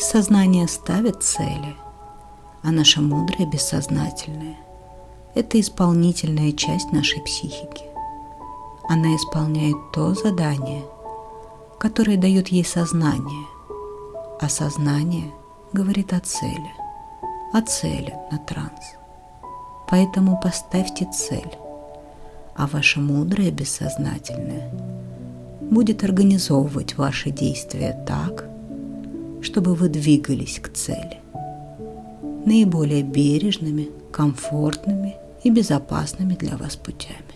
Сознание ставит цели, а наше мудрое бессознательное – это исполнительная часть нашей психики. Она исполняет то задание, которое дает ей сознание, а сознание говорит о цели на транс. Поэтому поставьте цель, а ваше мудрое бессознательное будет организовывать ваши действия так, чтобы вы двигались к цели наиболее бережными, комфортными и безопасными для вас путями.